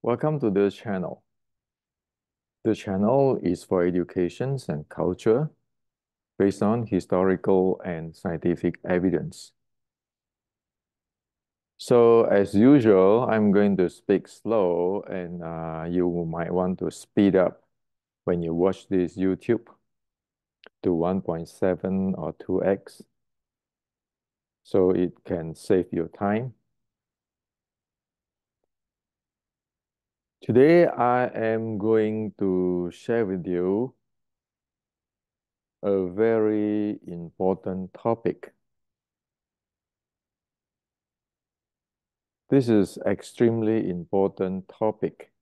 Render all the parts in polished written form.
Welcome to this channel. The channel is for education and culture based on historical and scientific evidence. So as usual, I'm going to speak slow and you might want to speed up when you watch this YouTube to 1.7 or 2x so it can save your time. Today, I am going to share with you a very important topic. This is extremely important topic.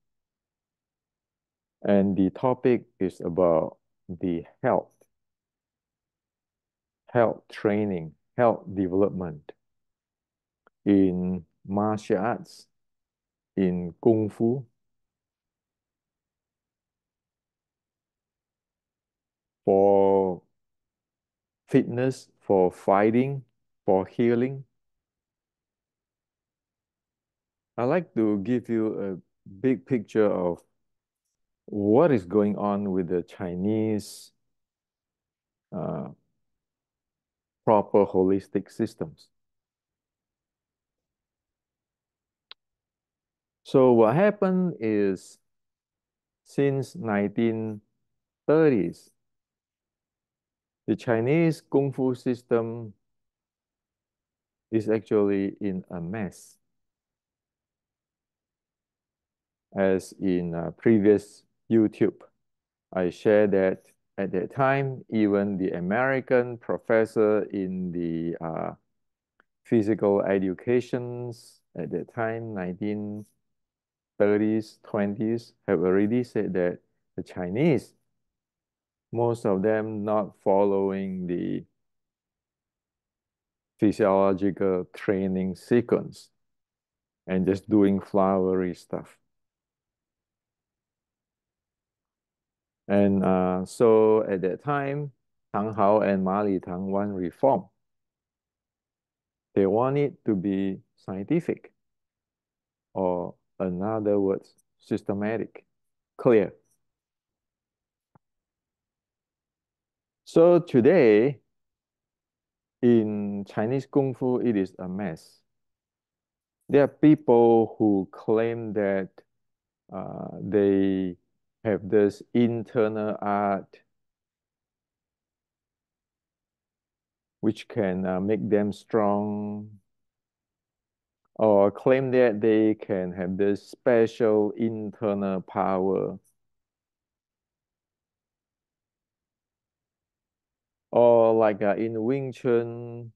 And the topic is about the health training, health development in martial arts, in Kung Fu, for fitness, for fighting, for healing. I like to give you a big picture of what is going on with the Chinese uh, proper holistic systems. So what happened is since 1930s, the Chinese Kung Fu system is actually in a mess. As in previous YouTube, I shared that at that time, even the American professor in the physical educations at that time, 1930s, 20s, have already said that the Chinese, most of them not following the physiological training sequence and just doing flowery stuff. And so at that time, Tang Hao and Ma Li Tang want reform. They want it to be scientific, or in other words, systematic, clear. So today, in Chinese Kung Fu, it is a mess. There are people who claim that they have this internal art which can make them strong, or claim that they can have this special internal power. Or like in Wing Chun,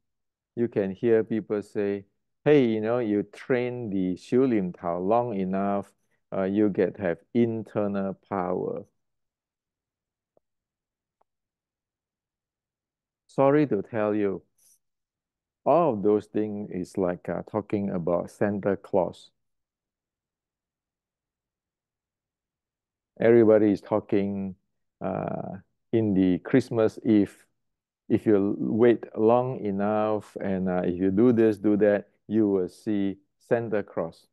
you can hear people say, hey, you train the Xiu Lim Tao long enough, you get have internal power. Sorry to tell you, all of those things is like talking about Santa Claus. Everybody is talking in the Christmas Eve. If you wait long enough and if you do this, do that, you will see Santa Claus.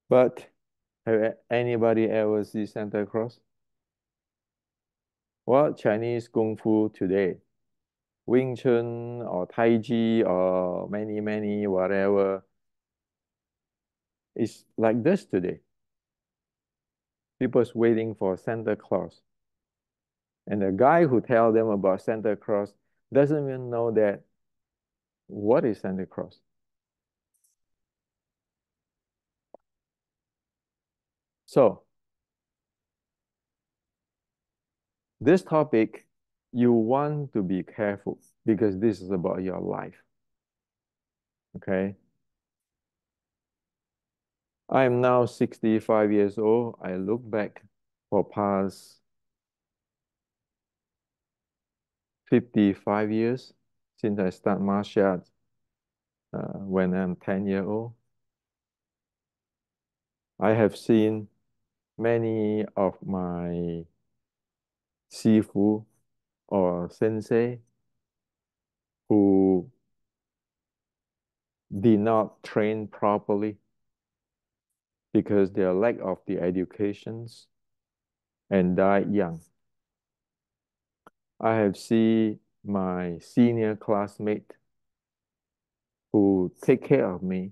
But have anybody ever see Santa Claus? Well, Chinese Kung Fu today, Wing Chun or Tai Chi or many, whatever, is like this today. People's waiting for Santa Claus. And the guy who tell them about Santa Claus doesn't even know that what is Santa Claus. So this topic, you want to be careful because this is about your life. Okay. I am now 65 years old. I look back for past 55 years since I start martial arts when I'm 10 years old. I have seen many of my sifu or sensei who did not train properly. because their lack of the educations and died young. I have seen my senior classmate who take care of me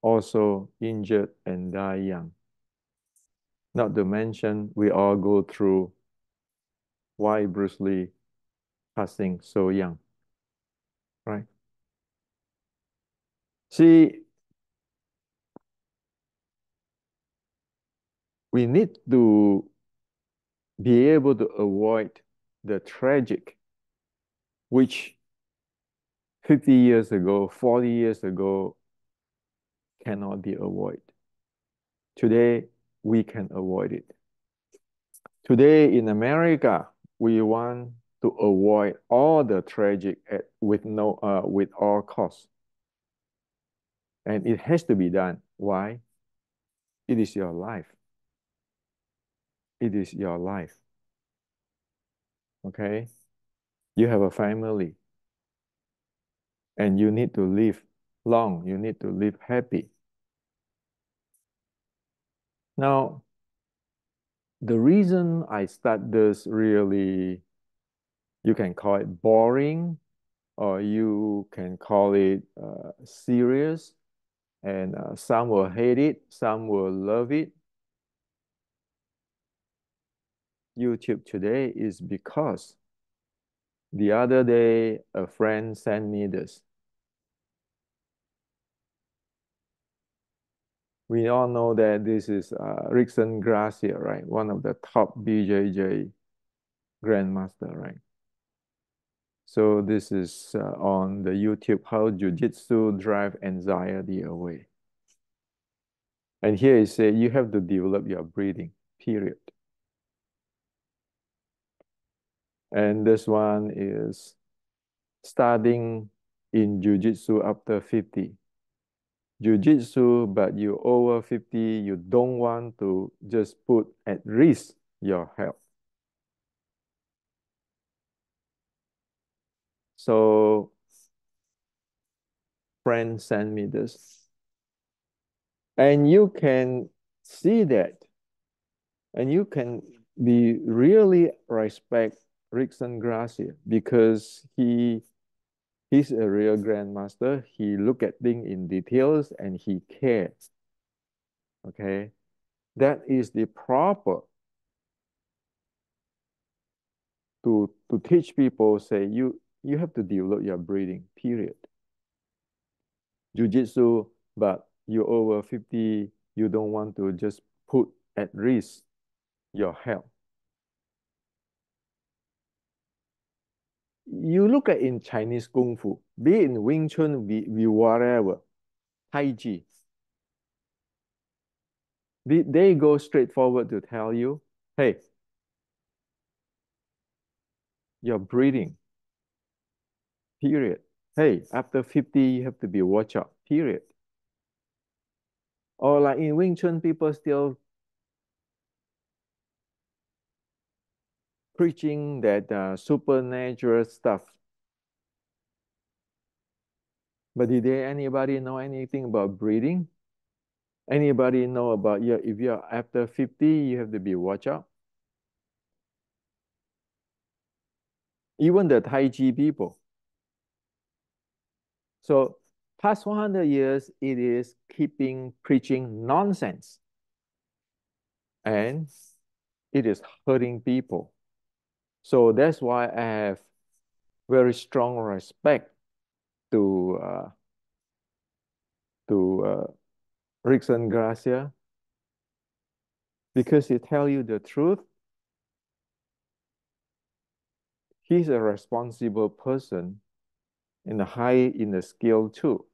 also injured and die young. Not to mention, we all go through why Bruce Lee passing so young, right? See, we need to be able to avoid the tragic, which 50 years ago, 40 years ago, cannot be avoided. Today, we can avoid it. Today in America, we want to avoid all the tragic with all costs. And it has to be done. Why? It is your life. It is your life. Okay? You have a family and you need to live long. You need to live happy. Now, the reason I start this really, you can call it boring or you can call it serious, and some will hate it, some will love it. YouTube today is because the other day a friend sent me this. We all know that this is Rickson Gracia, right? One of the top BJJ grandmaster, right? So this is on the YouTube, how Jiu-Jitsu drive anxiety away. And here it says you have to develop your breathing, period. And this one is starting in Jiu-Jitsu after 50. Jiu-Jitsu, but you over 50, you don't want to just put at risk your health. So friend sent me this. And you can see that. And you can be really respect Rickson Gracia because he's a real grandmaster. He look at things in details and he cares. Okay. That is the proper to teach people, say you have to develop your breathing, period. Jiu-Jitsu, but you're over 50, you don't want to just put at risk your health. You look at in Chinese Kung Fu, be it in Wing Chun, be whatever, Tai Chi, they go straight forward to tell you, hey, you're breathing, period. Hey, after 50, you have to be watch out, period. Or like in Wing Chun, people still preaching that supernatural stuff. But did anybody know anything about breathing? Anybody know about, yeah, if you're after 50, you have to be watch out? Even the Tai Chi people. So past 100 years, it is keeping preaching nonsense. And it is hurting people. So that's why I have very strong respect to Rickson Gracia because he tell you the truth. He's a responsible person in the skill too.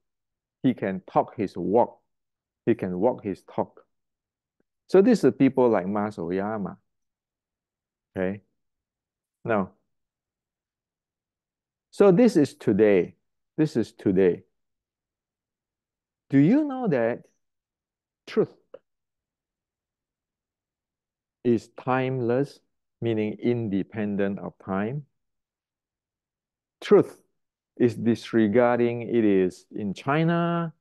He can talk his walk. He can walk his talk. So these are people like Mas Oyama. Okay. Now, so this is today. This is today. Do you know that truth is timeless, meaning independent of time? Truth is disregarding it is in China,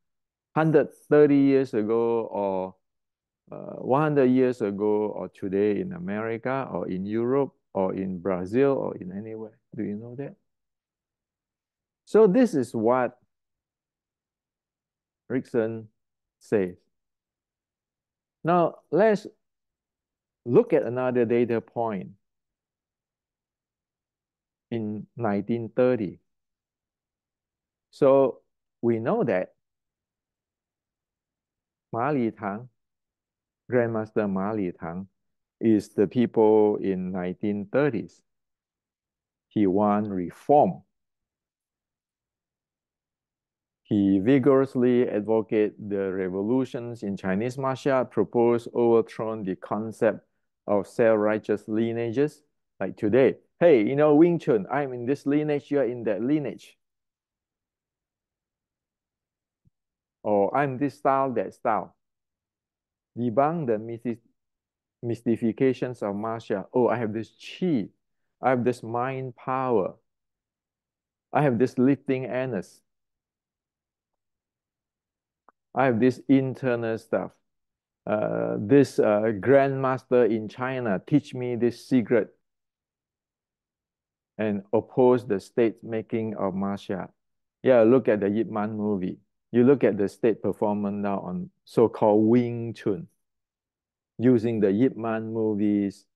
130 years ago or 100 years ago or today in America or in Europe or in Brazil or in anywhere. Do you know that? So this is what Rickson says. Now let's look at another data point in 1930. So we know that Ma Li Tang, Grandmaster Ma Li Tang, is the people in 1930s. He want reform. He vigorously advocated the revolutions in Chinese martial art, proposed overthrown the concept of self-righteous lineages. Like today, hey, you know, Wing Chun, I'm in this lineage, you're in that lineage. Or I'm this style, that style. Debunk the mystifications of martial art. Oh, I have this chi. I have this mind power. I have this lifting anus. I have this internal stuff. This grandmaster in China teach me this secret and oppose the state making of martial art. Yeah, look at the Yip Man movie. You look at the state performance now on so-called Wing Chun, using the Yip Man movies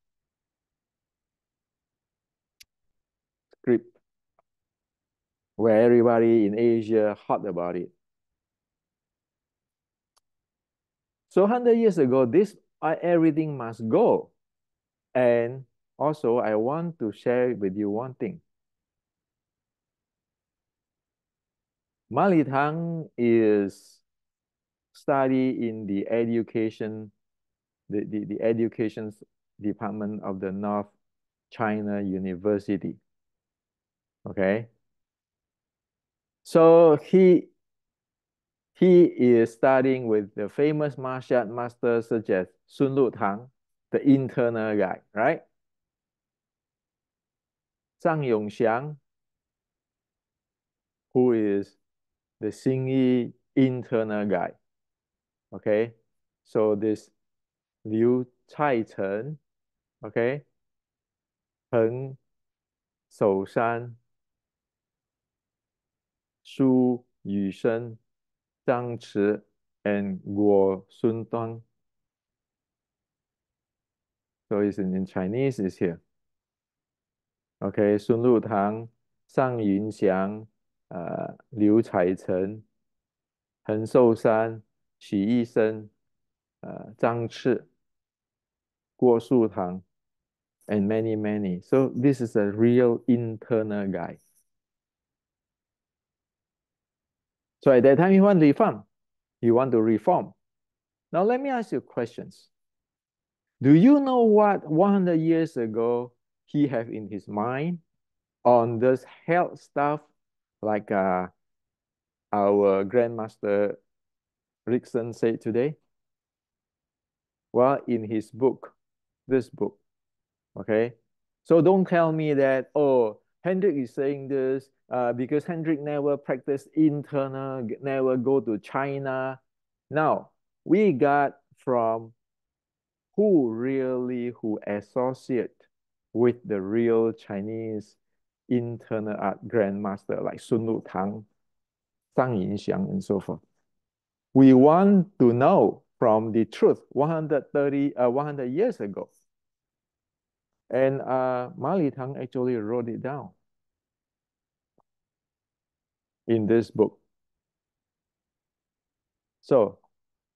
script, where everybody in Asia hot about it. So 100 years ago, this everything must go. And also, I want to share with you one thing. Ma Li Tang is study in the education, the education department of the North China University. Okay. So he is studying with the famous martial art masters such as Sun Lutang, the internal guy, right? Zhang Yongxiang, who is the Xingyi internal guy. Okay. So this Liu Caichen, okay, Peng Soushan, Su Yusheng, Zhang Chi, and Guo Suntong. So it's in Chinese, it's here. Okay, Sun Lutang, Zhang Yunxiang, Liu Caichen, Peng Soushan, Xu Yisheng, Zhang Chi, Guo Sutang, and many, many. So this is a real internal guy. So at that time, he want to reform. He want to reform. Now let me ask you questions. Do you know what 100 years ago he have in his mind on this health stuff, like our Grandmaster Rickson said today? Well, in his book, this book, okay? So don't tell me that, oh, Hendrik is saying this because Hendrik never practiced internal, never go to China. Now, we got from who associate with the real Chinese internal art grandmaster like Sun Lutang, Zhang Yinxiang, and so forth. We want to know from the truth 100 years ago. And Ma Li Tang actually wrote it down in this book. So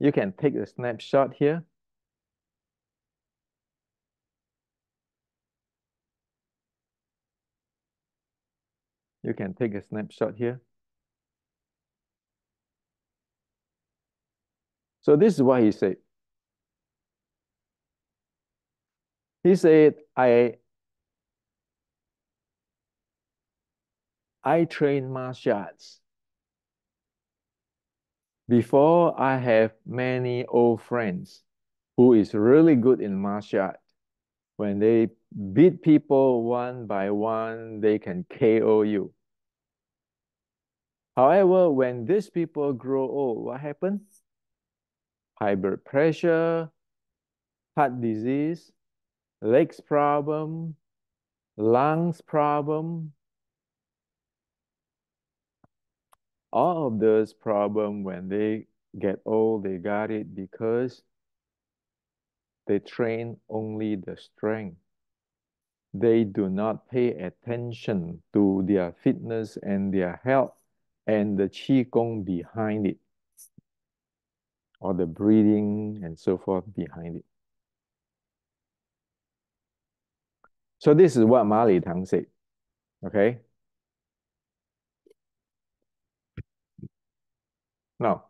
you can take a snapshot here. You can take a snapshot here. So this is what he said. He said, I train martial arts. Before I have many old friends who is really good in martial art. When they beat people one by one, they can KO you. However, when these people grow old, what happens? High blood pressure, heart disease, legs problem, lungs problem. All of those problems, when they get old, they got it because they train only the strength. They do not pay attention to their fitness and their health and the qigong behind it, or the breathing and so forth behind it. So this is what Ma Li Tang said. Okay. Now,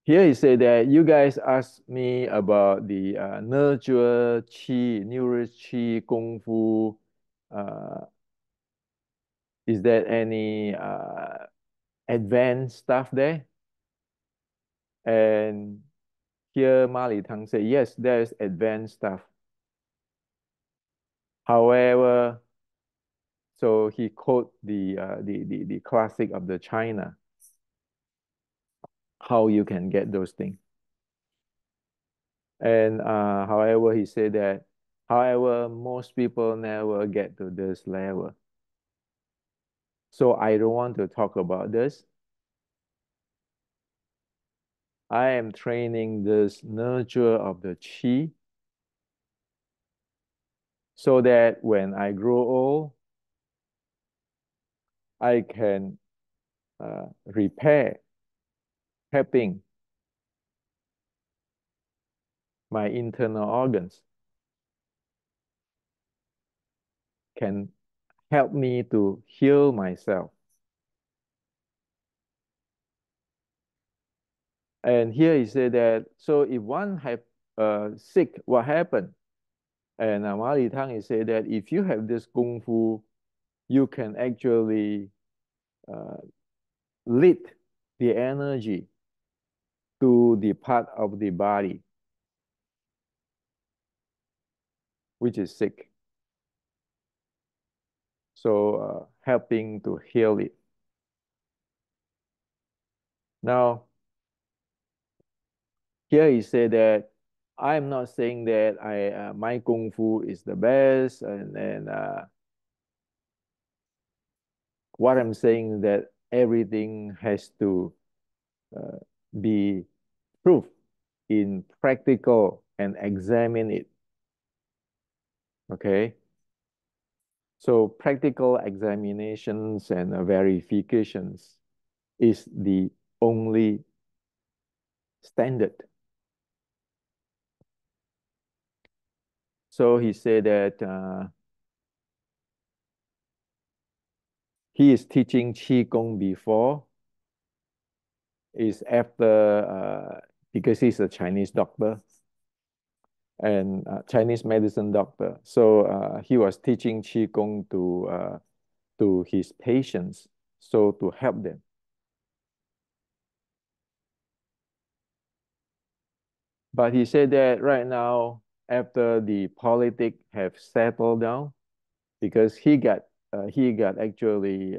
here he said that you guys asked me about the nurture qi, nourish qi, kung fu. Uh, is there any advanced stuff there? And here Ma Li Tang said, yes, there's advanced stuff. However, so he quote the classic of the China, how you can get those things. And however, he said that, however, most people never get to this level. So I don't want to talk about this. I am training this nurture of the qi so that when I grow old, I can repair, helping my internal organs, can help me to heal myself. And here he said that, so if one have sick, what happened? And Ma Li Tang is said that if you have this kung fu, you can actually uh, lead the energy to the part of the body which is sick. So helping to heal it. Now, here he said that I'm not saying that my kung fu is the best, and what I'm saying is that everything has to uh, be proof in practical and examine it. Okay. So practical examinations and verifications is the only standard. So he said that he is teaching Qigong before, is after, because he's a Chinese doctor and Chinese medicine doctor. So he was teaching Qigong to his patients, so to help them. But he said that right now, after the politics have settled down, because he got actually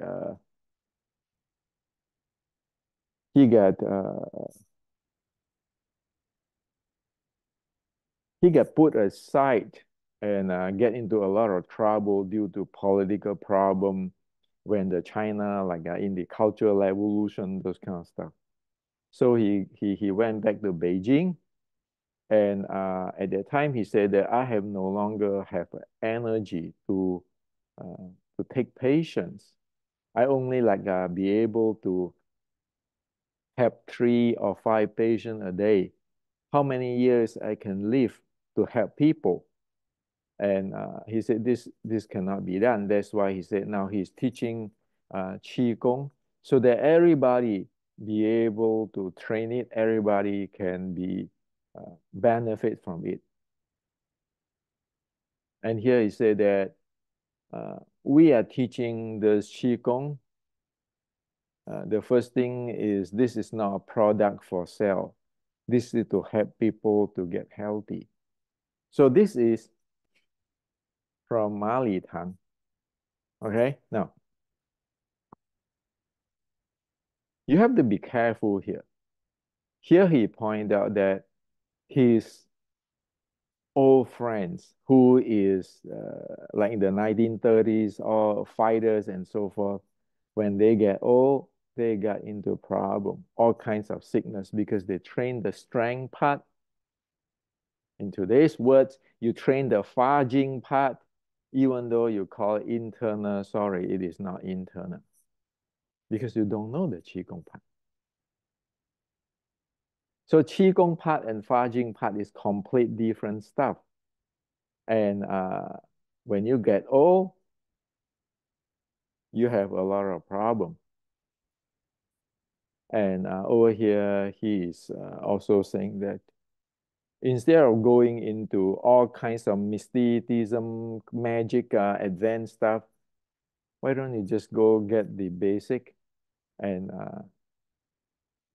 he got he got put aside and get into a lot of trouble due to political problem when the China, like in the Cultural Revolution, those kind of stuff. So he went back to Beijing, and at that time he said that I have no longer have energy to take patients. I only like be able to have 3 or 5 patients a day. How many years I can live to help people? And he said this cannot be done. That's why he said now he's teaching Qigong so that everybody be able to train it. Everybody can be benefit from it. And here he said that we are teaching the Qigong. The first thing is this is not a product for sale. This is to help people to get healthy. So this is from Ma Li Tang. Okay, now You have to be careful here. Here he pointed out that his old friends who is like in the 1930s, all fighters and so forth, when they get old, they got into problem, all kinds of sickness because they train the strength part. In today's words, you train the Fajing part, even though you call it internal, sorry, it is not internal because you don't know the Qigong part. So Qigong part and Fajing part is complete different stuff. And when you get old, you have a lot of problem. And over here, he is also saying that instead of going into all kinds of mysticism, magic, advanced stuff, why don't you just go get the basic and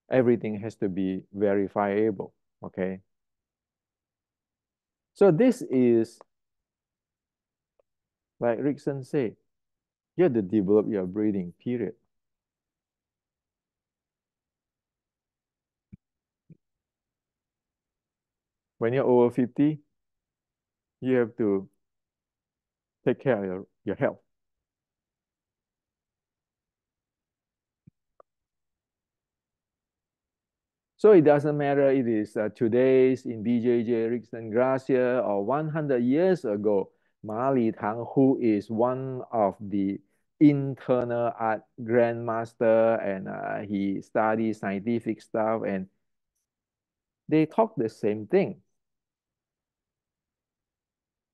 everything has to be verifiable, okay? So this is, like Rickson said, you have to develop your breathing, period. When you're over 50, you have to take care of your health. So it doesn't matter it is today's in BJJ, Rickson Gracia, or 100 years ago, Ma Li Tang, who is one of the internal art grandmaster, and he studies scientific stuff, and they talk the same thing.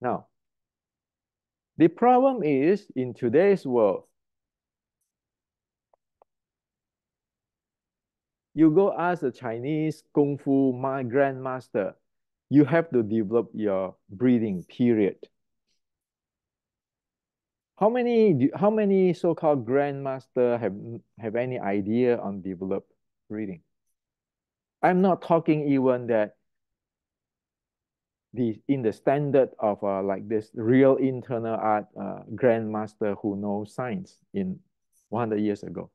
Now, the problem is in today's world, you go ask a Chinese Kung Fu grandmaster, you have to develop your breathing, period. How many so-called grandmaster have any idea on developed breathing? I'm not talking even that in the standard of like this real internal art grandmaster who knows science in 100 years ago.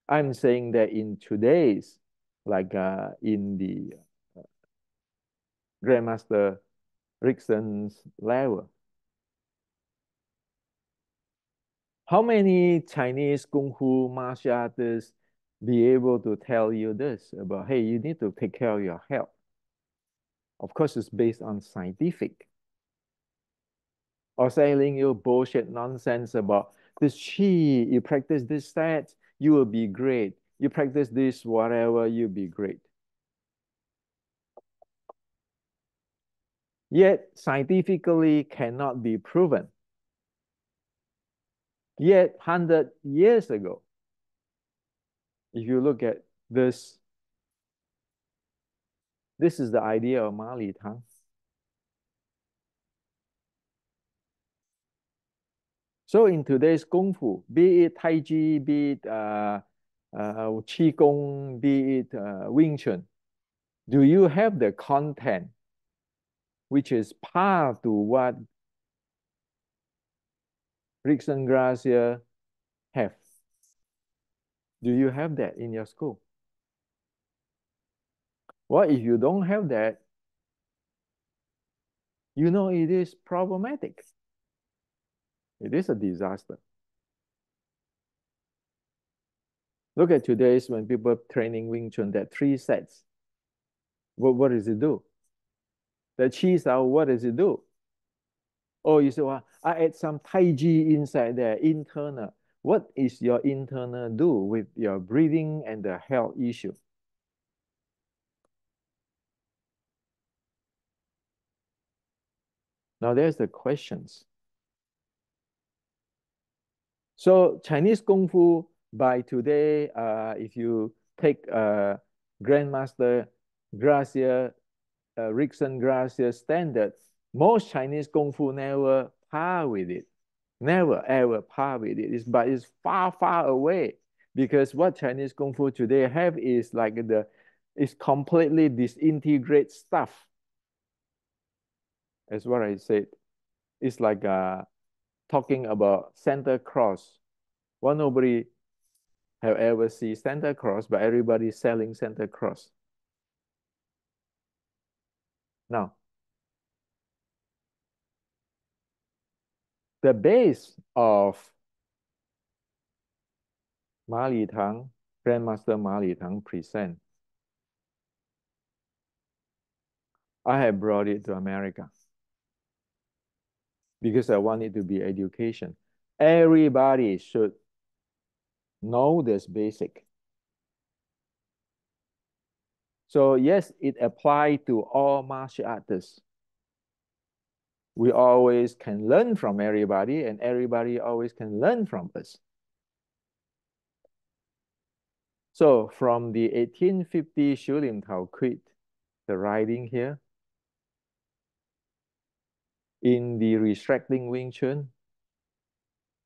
I'm saying that in today's, like in the Grandmaster Rickson's level, how many Chinese Kung Fu martial artists be able to tell you this about, hey, you need to take care of your health? Of course, it's based on scientific. Or selling you bullshit nonsense about this chi, you practice this stat, you will be great. You practice this, whatever, you'll be great. Yet scientifically cannot be proven. Yet 100 years ago, if you look at this, this is the idea of Ma Li Tang. So in today's Kung Fu, be it Tai Chi, be it Qi Gong, be it Wing Chun, do you have the content which is part to what Rickson Gracia have? Do you have that in your school? Well, if you don't have that, you know it is problematic. It is a disaster. Look at today's when people training Wing Chun, that 3 sets. What does it do? The cheese out, what does it do? Oh, you say, well, I add some Tai Chi inside there, internal. What is your internal do with your breathing and the health issue? Now there's the questions. So Chinese Kung Fu by today, if you take Grandmaster Gracia, Rickson Gracia standard, most Chinese Kung Fu never par with it. Never ever par with it. But it's far, far away. Because what Chinese Kung Fu today have is like it's completely disintegrate stuff. As what I said. It's like talking about Santa Claus. Well, nobody have ever seen Santa Claus, but everybody's selling Santa Claus. Now, the base of Ma Li Tang, Grandmaster Ma Li Tang present, I have brought it to America because I want it to be education. Everybody should know this basic. So yes, it applies to all martial artists. We always can learn from everybody, and everybody always can learn from us. So from the 1850 Shu Lim Tao Creed, the writing here, in the restricting Wing Chun,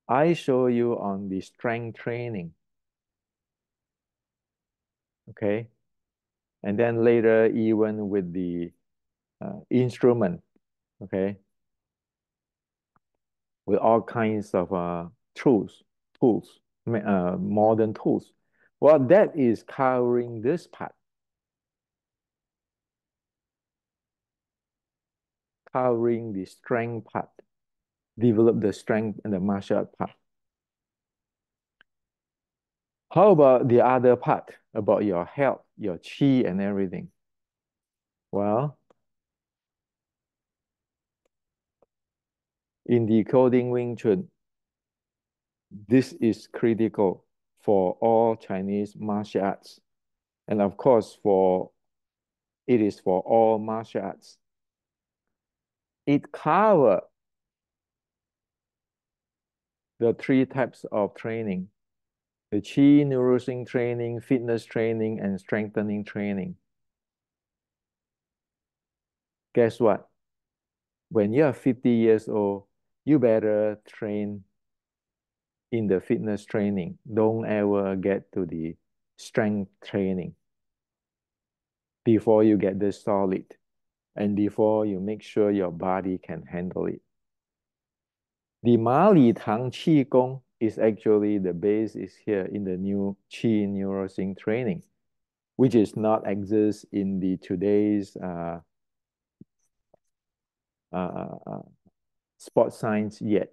I show you on the strength training. Okay. And then later, even with the instrument, okay, with all kinds of tools, modern tools. Well, that is covering this part, covering the strength part, develop the strength and the martial art part. How about the other part, about your health, your chi and everything? Well, in decoding Wing Chun, this is critical for all Chinese martial arts. And of course, it is for all martial arts. It covers the three types of training: the Qi neurosync training, fitness training, and strengthening training. Guess what? When you're 50 years old, you better train in the fitness training. Don't ever get to the strength training before you get this solid and before you make sure your body can handle it. The Ma Li Tang Qi Gong is actually the base is here in the new Qi neurosync training, which is not exist in the today's sports science yet.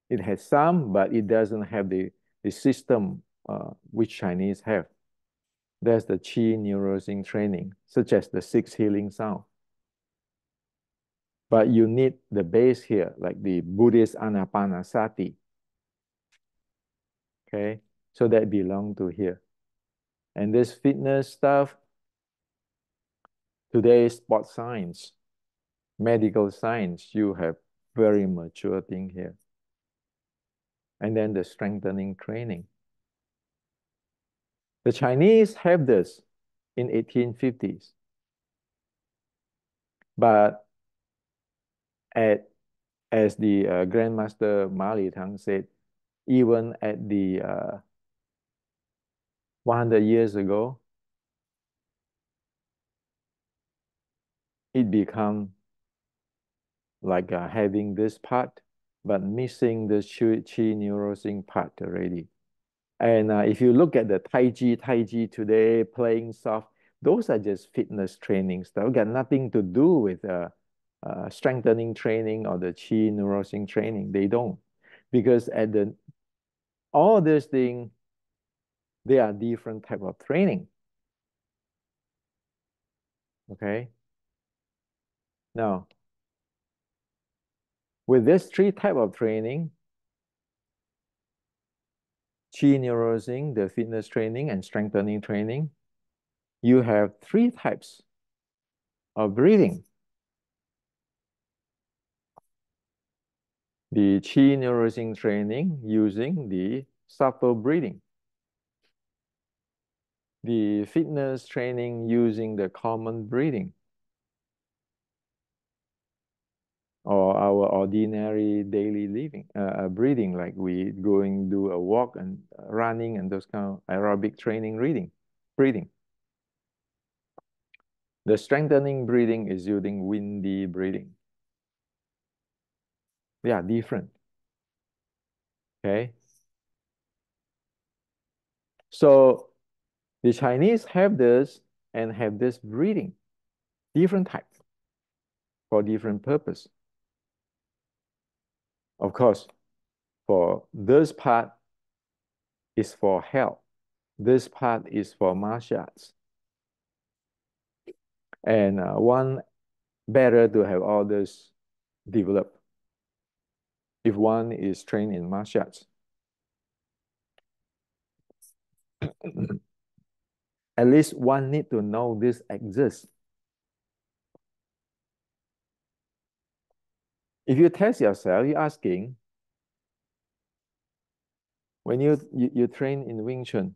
It has some, but it doesn't have the system which Chinese have. There's the Qi neurosync training, such as the 6 healing sound. But you need the base here, like the Buddhist Anapanasati. Okay, so that belong to here. And this fitness stuff, today's sports science, medical science, you have very mature thing here. And then the strengthening training. The Chinese have this in 1850s. But as the Grandmaster Ma Li Tang said, even at the 100 years ago, it become like having this part, but missing the Qi neurosync part already. And if you look at the Tai Chi today, playing soft, those are just fitness training stuff. Got nothing to do with strengthening training or the Qi neurosync training. They don't. Because all these things, they are different type of training. Okay. Now, with this three type of training, Qi neurosync, the fitness training, and strengthening training, you have three types of breathing. The Qi neurosync training using the subtle breathing. The fitness training using the common breathing. Or our ordinary daily living, breathing, like we going do a walk and running and those kind of aerobic training breathing. The strengthening breathing is using windy breathing. They are different. Okay. So the Chinese have this and have this breeding, different types for different purpose. Of course, for this part is for health. This part is for martial arts. And one better to have all this developed if one is trained in martial arts. At least one need to know this exists. If you test yourself, you're asking, when you train in Wing Chun,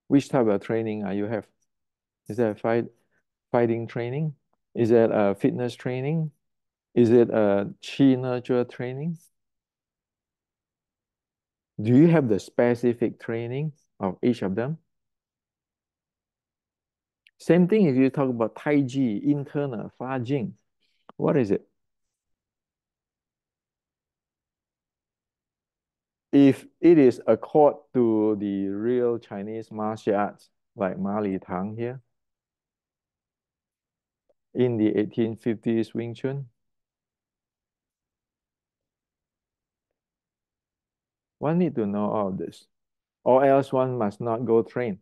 which type of training are you have? Is that fighting training? Is that a fitness training? Is it a chi nurture training? Do you have the specific training of each of them? Same thing if you talk about Tai Chi, internal, Fa Jing. What is it? If it is according to the real Chinese martial arts, like Ma Li Tang here, in the 1850s Wing Chun, one need to know all this, or else one must not go train.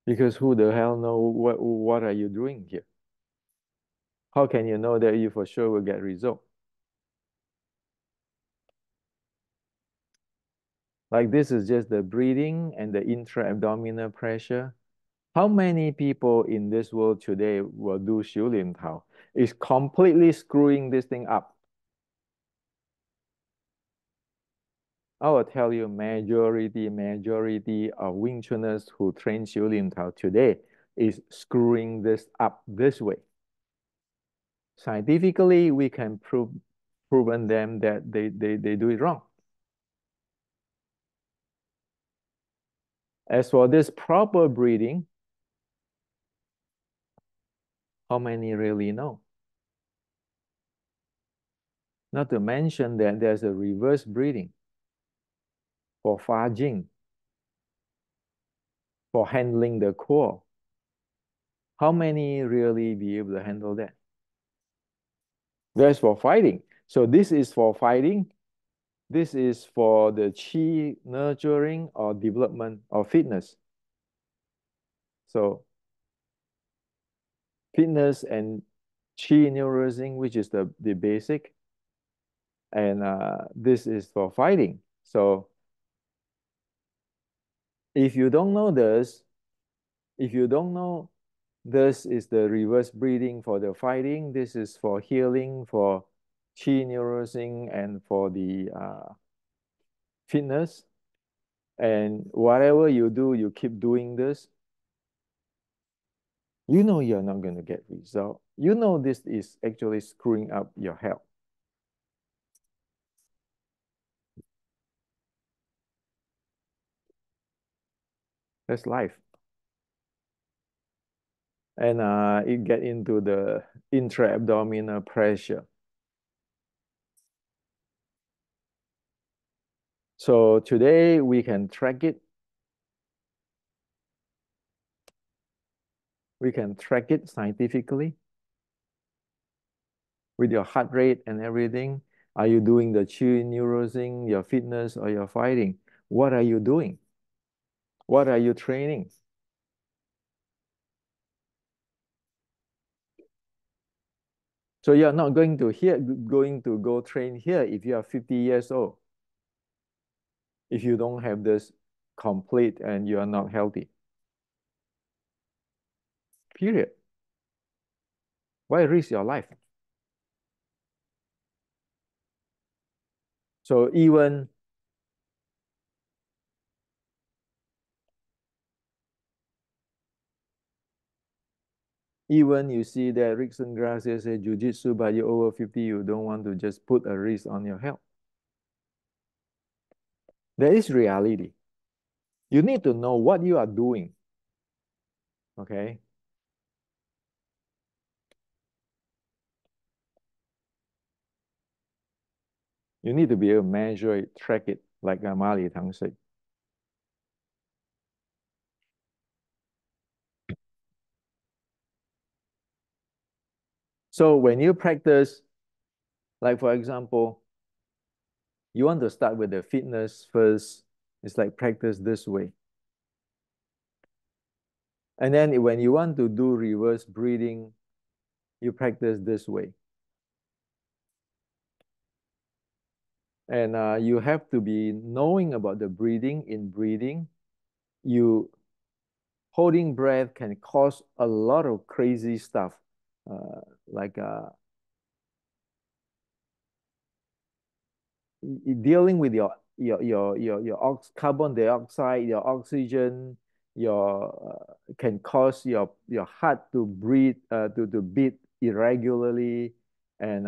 Because who the hell know what are you doing here? How can you know that you for sure will get result? Like this is just the breathing and the intra-abdominal pressure. How many people in this world today will do Xiu Lin Tao? It's completely screwing this thing up. I will tell you, majority of Wing Chuners who train Xiu Lin Tao today is screwing this up this way. Scientifically, we can proven them that they do it wrong. As for this proper breathing, how many really know? Not to mention that there's a reverse breathing for Fa Jing, for handling the core. How many really be able to handle that? That's for fighting. So this is for fighting. This is for the chi nurturing or development or fitness. So fitness and chi nourishing, which is the basic. And this is for fighting. So if you don't know this, if you don't know this is the reverse breathing for the fighting, this is for healing, for chi nourishing, and for the fitness. And whatever you do, you keep doing this, you know you're not going to get result. You know this is actually screwing up your health. That's life. And it get into the intra-abdominal pressure. So today we can track it. We can track it scientifically with your heart rate and everything. Are you doing the chi neurosing, your fitness, or your fighting? What are you doing? What are you training? So you're not going to go train here if you are 50 years old. If you don't have this complete and you are not healthy. Period. Why risk your life? So even you see that Rickson Gracia say Jiu-Jitsu, but you're over 50, you don't want to just put a risk on your health. That is reality. You need to know what you are doing. Okay. You need to be able to measure it, track it, like Ma Li Tang said. So when you practice, like for example, you want to start with the fitness first, it's like practice this way. And then when you want to do reverse breathing, you practice this way. And you have to be knowing about the breathing. In breathing, you holding breath can cause a lot of crazy stuff, like dealing with your carbon dioxide, your oxygen, your can cause your heart to breathe to beat irregularly, and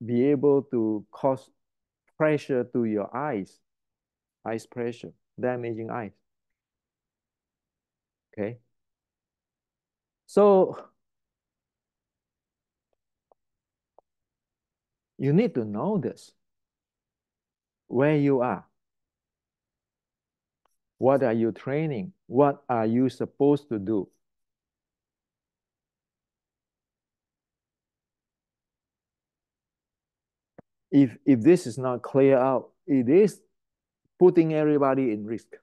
be able to cause pressure to your eyes pressure, damaging eyes. Okay, so you need to know this, where you are. What are you training? What are you supposed to do? If this is not clear out, it is putting everybody in risk.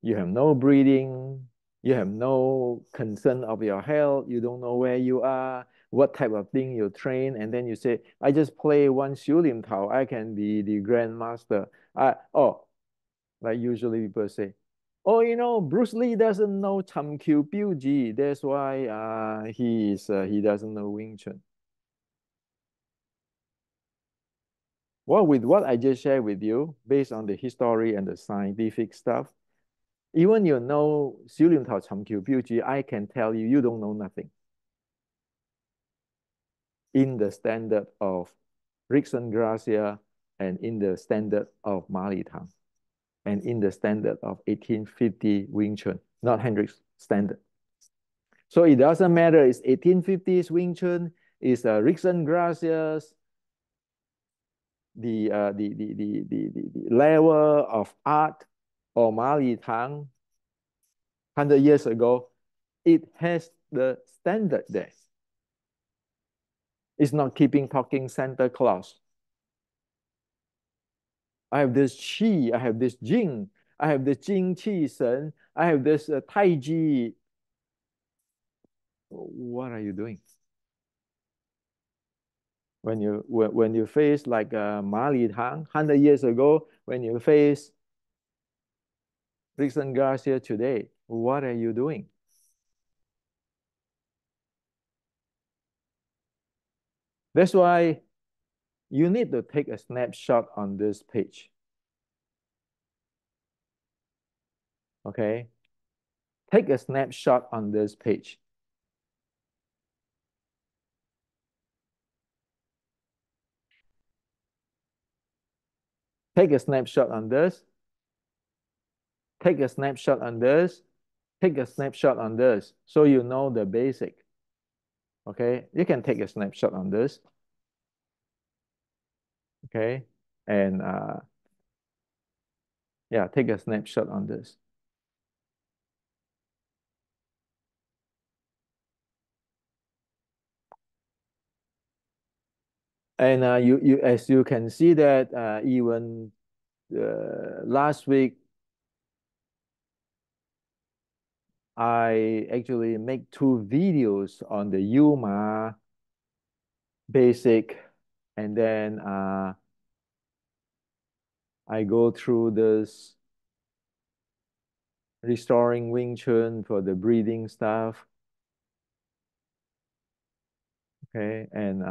You have no breathing, you have no concern of your health, you don't know where you are, what type of thing you train, and then you say, I just play one Xiu Lim Tao, I can be the grandmaster. Like usually people say, oh, Bruce Lee doesn't know Cham Kyu Piu Ji. That's why he doesn't know Wing Chun. Well, with what I just shared with you, based on the history and the scientific stuff, even you know Xiu Lim Tao Cham Kyu Piu Ji, I can tell you, you don't know nothing. In the standard of Rickson Gracia and in the standard of Ma Li Tang and in the standard of 1850 Wing Chun, not Hendrik's standard. So it doesn't matter, it's 1850s Wing Chun, it's Rickson Gracias, the level of art or Ma Li Tang 100 years ago, it has the standard there. It's not keeping talking Santa Claus. I have this Qi, I have this Jing, I have this Jing Qi Shen, I have this Tai Chi. What are you doing? When you face like Ma Li Tang 100 years ago, when you face Rickson Garcia today, what are you doing? That's why you need to take a snapshot on this page. Okay? Take a snapshot on this page. Take a snapshot on this. Take a snapshot on this. Take a snapshot on this, so you know the basic. Okay? You can take a snapshot on this. Okay? And yeah, take a snapshot on this. And you as you can see that even last week I actually make 2 videos on the Yuma basic, and then I go through this restoring Wing Chun for the breathing stuff. Okay, and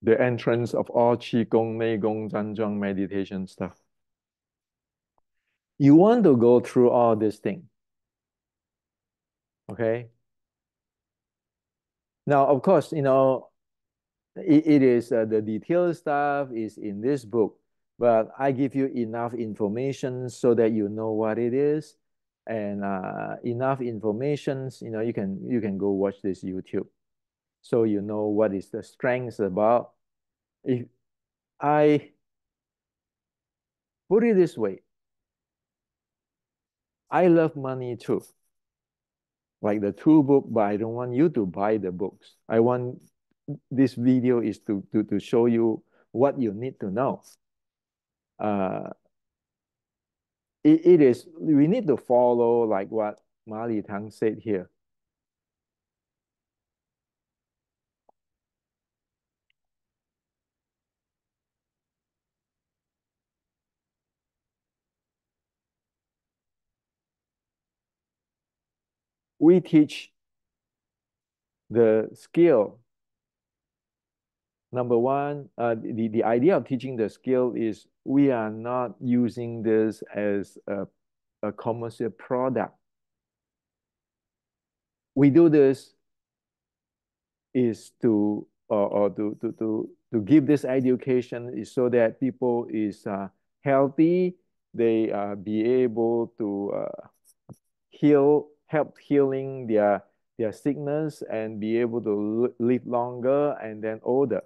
the entrance of all Qigong, Neigong, Zanzhuang meditation stuff. You want to go through all this thing. Okay. Now, of course, it is the detailed stuff is in this book, but I give you enough information so that you know what it is, and enough information, you can go watch this YouTube. so you know what is the strength about. If I put it this way, I love money too, like the two book, but I don't want you to buy the books. I want this video is to show you what you need to know. Uh, it is, we need to follow like what Ma Li Tang said here. We teach the skill. Number one, the idea of teaching the skill is we are not using this as a commercial product. We do this is to or to give this education is so that people is healthy, they be able to help healing their sickness and be able to live longer and then older.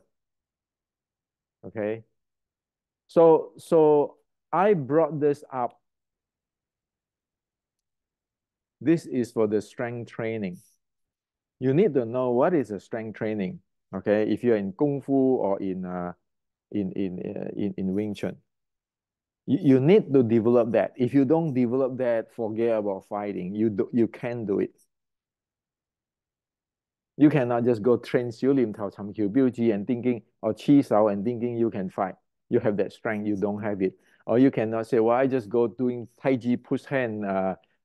Okay, so I brought this up. This is for the strength training. You need to know what is a strength training. Okay, if you're in Kung Fu or in Wing Chun, you need to develop that. If you don't develop that, forget about fighting. You can't do it. You cannot just go train Xiu Lim Tao Cham Kiu Biu Ji and thinking or Chi Sao and thinking you can fight. You have that strength. You don't have it. Or you cannot say, well, I just go doing Tai Chi push hand,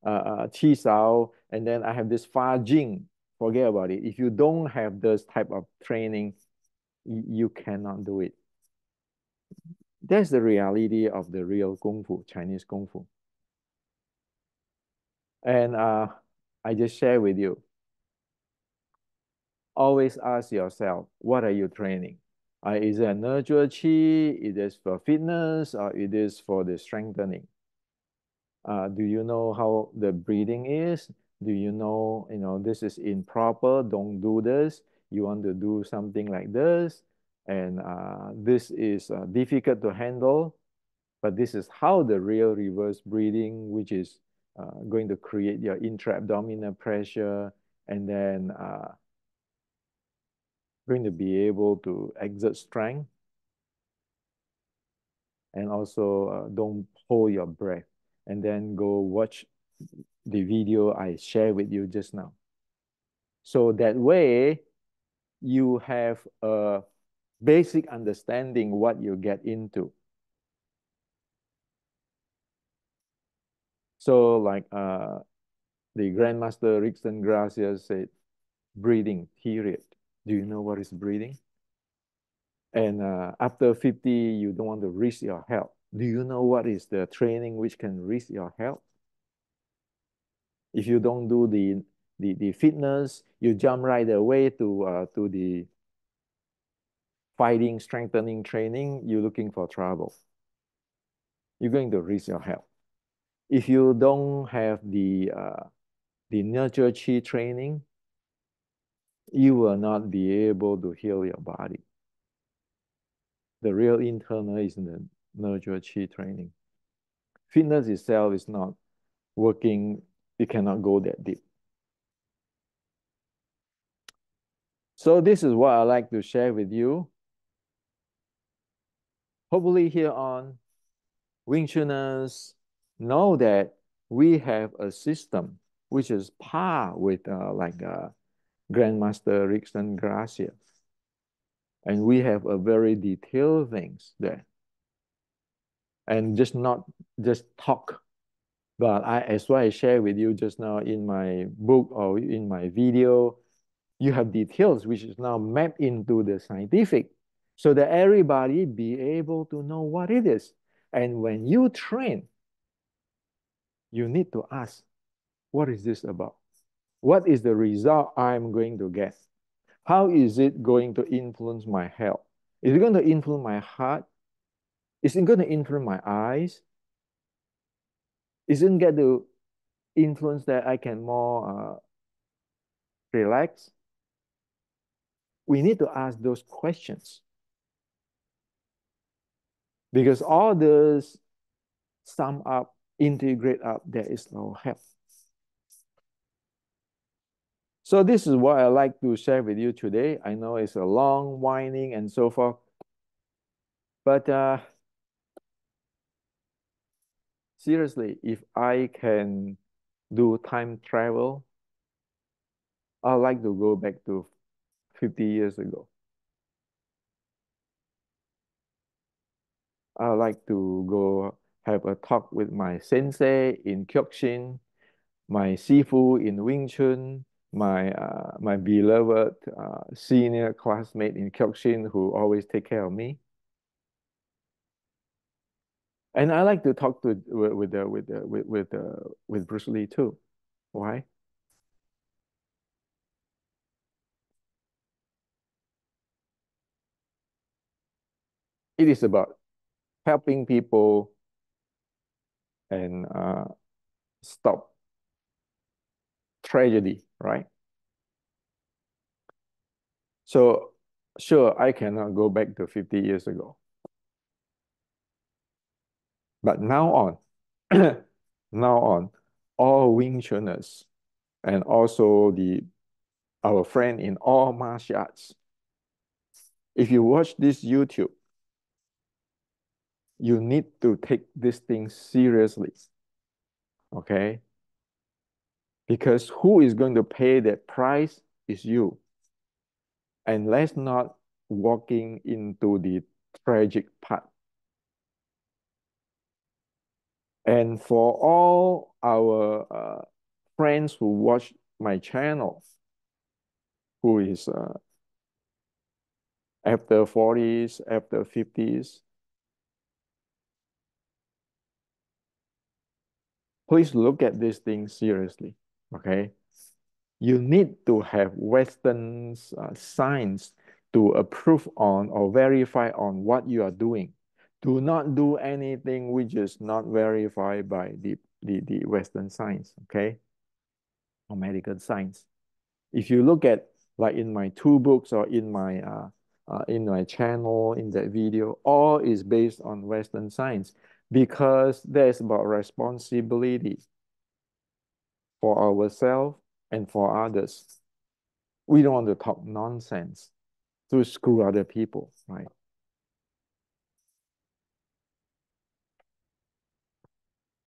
Chi Sao, and then I have this Fa Jing. Forget about it. If you don't have this type of training, you cannot do it. That's the reality of the real Kung Fu, Chinese Kung Fu. And I just share with you. Always ask yourself, what are you training? Is it a nurture chi? It is for fitness or it is for the strengthening? Do you know how the breathing is? Do you know, this is improper, don't do this. You want to do something like this. And this is difficult to handle, but this is how the real reverse breathing, which is going to create your intra-abdominal pressure and then going to be able to exert strength and also don't hold your breath and then go watch the video I shared with you just now. So that way you have a basic understanding what you get into. So like the Grandmaster Rickson Gracia said, breathing, period. Do you know what is breathing? And after 50, you don't want to risk your health. Do you know what is the training which can risk your health? If you don't do the fitness, you jump right away to the fighting, strengthening training, you're looking for trouble. You're going to risk your health. If you don't have the nurture chi training, you will not be able to heal your body. The real internal is the nurture chi training. Fitness itself is not working, it cannot go that deep. So this is what I like to share with you. Hopefully here on, Wing Chuners know that we have a system which is par with Grandmaster Rickson Gracia. And we have a very detailed things there. And just not just talk. But as what I shared with you just now in my book or in my video, you have details which is now mapped into the scientific so that everybody be able to know what it is. And when you train, you need to ask, what is this about? What is the result I'm going to get? How is it going to influence my health? Is it going to influence my heart? Is it going to influence my eyes? Is it going to influence that I can more relax? we need to ask those questions because all this sum up, integrate up, there is no help. So this is what I like to share with you today. I know it's a long, winding, and so forth, but seriously, if I can do time travel, I'd like to go back to 50 years ago. I'd like to go have a talk with my sensei in Kyokushin, my sifu in Wing Chun, my beloved senior classmate in Kyokushin who always take care of me. And I like to talk to with Bruce Lee too. Why? It is about helping people and stop tragedy, right? So sure, I cannot go back to 50 years ago, but now on, now on, all Wing Chuners and also the our friend in all martial arts, if you watch this YouTube, you need to take this thing seriously, okay? Because who is going to pay that price is you. And let's not walking into the tragic part. And for all our friends who watch my channel, who is after 40s, after 50s, please look at this thing seriously, okay? You need to have Western science to approve on or verify on what you are doing. Do not do anything which is not verified by the Western science, okay? Or medical science. If you look at like in my two books or in my channel, in that video, all is based on Western science because there's about responsibility for ourselves and for others. We don't want to talk nonsense to screw other people, right?